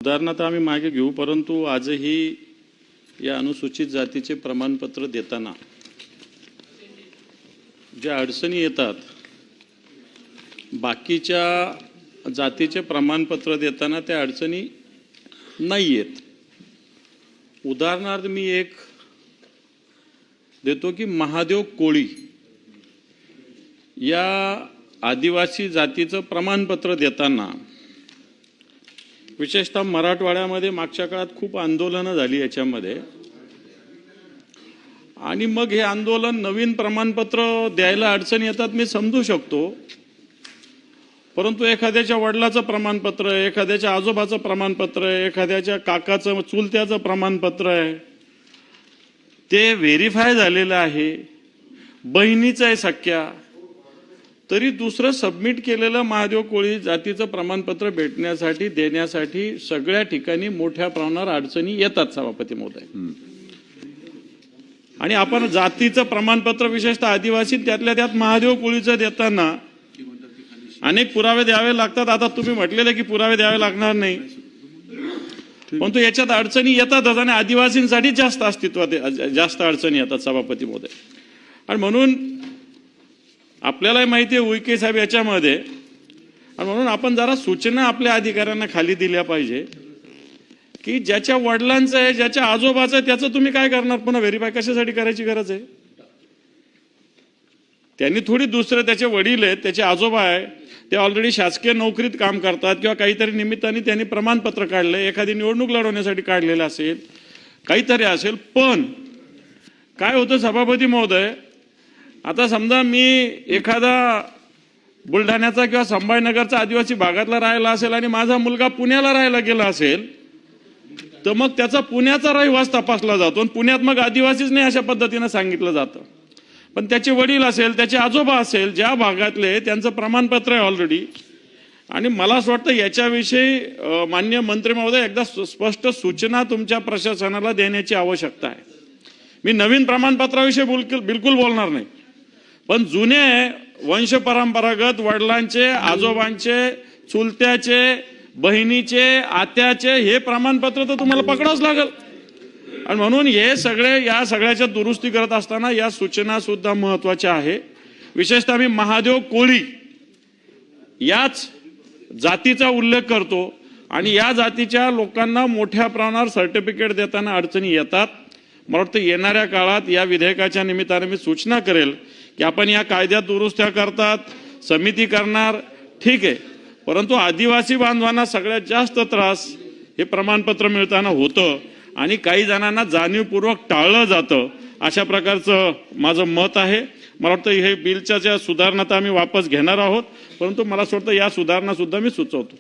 उदाहरणार्थ आम्ही मागे घेऊ, परंतु आजही या अनुसूचित जातीचे प्रमाणपत्र देताना ज्या अडचणी येतात, बाकीच्या जातीचे प्रमाणपत्र देताना त्या अडचणी नाही येत. उदाहरणार्थ मी एक देतो की महादेव कोळी या आदिवासी जातीचं प्रमाणपत्र देताना विशेषतः मराठवाड्यामध्ये मागच्या काळात खूप आंदोलनं झाली याच्यामध्ये, आणि मग हे आंदोलन नवीन प्रमाणपत्र द्यायला अडचणी येतात, मी समजू शकतो. परंतु एखाद्याच्या वडिलाचं प्रमाणपत्र आहे, एखाद्याच्या आजोबाचं प्रमाणपत्र आहे, एखाद्याच्या काकाचं चुलत्याचं प्रमाणपत्र आहे, ते व्हेरीफाय झालेलं आहे, बहिणीचं आहे सख्या, तरी दुसरं सबमिट केलेलं महादेव कोळी जातीचं प्रमाणपत्र भेटण्यासाठी देण्यासाठी सगळ्या ठिकाणी मोठ्या प्रमाणावर अडचणी येतात सभापती महोदय. आणि आपण जातीचं प्रमाणपत्र विशेषतः आदिवासी त्यातल्या त्यात महादेव कोळीचं देताना अनेक पुरावे द्यावे लागतात. आता तुम्ही म्हटलेलं की पुरावे द्यावे लागणार नाही, परंतु याच्यात अडचणी येतातच आणि आदिवासींसाठी जास्त अस्तित्वात जास्त अडचणी येतात सभापती महोदय. आणि म्हणून आपल्यालाही माहिती आहे उईके साहेब याच्यामध्ये, आणि म्हणून आपण जरा सूचना आपल्या अधिकाऱ्यांना खाली दिल्या पाहिजे की ज्याच्या वडिलांचं आहे, ज्याच्या आजोबाचं आहे, त्याचं तुम्ही काय करणार, पुन्हा व्हेरीफाय कशासाठी करायची गरज आहे? त्यांनी थोडी दुसरे त्याचे वडील आहेत, त्याचे आजोबा आहे, ते ऑलरेडी शासकीय नोकरीत काम करतात किंवा काहीतरी निमित्ताने त्यांनी प्रमाणपत्र काढले, एखादी निवडणूक लढवण्यासाठी काढलेलं असेल, काहीतरी असेल. पण काय होतं सभापती महोदय, आता समजा मी एखादा बुलढाण्याचा किंवा संभाजीनगरचा आदिवासी भागातला राहिला असेल आणि माझा मुलगा पुण्याला राहायला गेला असेल, तर मग त्याचा पुण्याचा रहिवास तपासला जातो, पुण्यात मग आदिवासीच नाही अशा पद्धतीनं सांगितलं जातं. पण त्याचे वडील असेल, त्याचे आजोबा असेल, ज्या भागातले त्यांचं प्रमाणपत्र आहे ऑलरेडी. आणि मला असं वाटतं याच्याविषयी माननीय मंत्री महोदय एकदा स्पष्ट सूचना तुमच्या प्रशासनाला देण्याची आवश्यकता आहे. मी नवीन प्रमाणपत्राविषयी बिलकुल बोलणार नाही, पण जुने वंश परंपरागत वडिलांचे, आजोबांचे, चुलत्याचे, बहिणीचे, आत्याचे हे प्रमाणपत्र तर तुम्हाला पकडावंच लागेल. आणि म्हणून हे सगळे या सगळ्याच्या दुरुस्ती करत असताना या सूचना सुद्धा महत्वाच्या आहे. विशेषतः मी महादेव कोळी याच जातीचा उल्लेख करतो, आणि या जातीच्या लोकांना मोठ्या प्रमाणावर सर्टिफिकेट देताना अडचणी येतात. मला वाटतं येणाऱ्या काळात या विधेयकाच्या निमित्ताने मी सूचना करेल की आपण या कायद्यात दुरुस्त्या करतात, समिती करणार, ठीक आहे, परंतु आदिवासी बांधवांना सगळ्यात जास्त त्रास हे प्रमाणपत्र मिळताना होतं आणि काही जणांना जाणीवपूर्वक टाळलं जातं. अशा प्रकारचं माझं मत आहे. मला वाटतं हे बिलच्या ज्या सुधारणा तर आम्ही वापस घेणार आहोत, परंतु मला असं वाटतं या सुधारणा सुद्धा मी सुचवतो.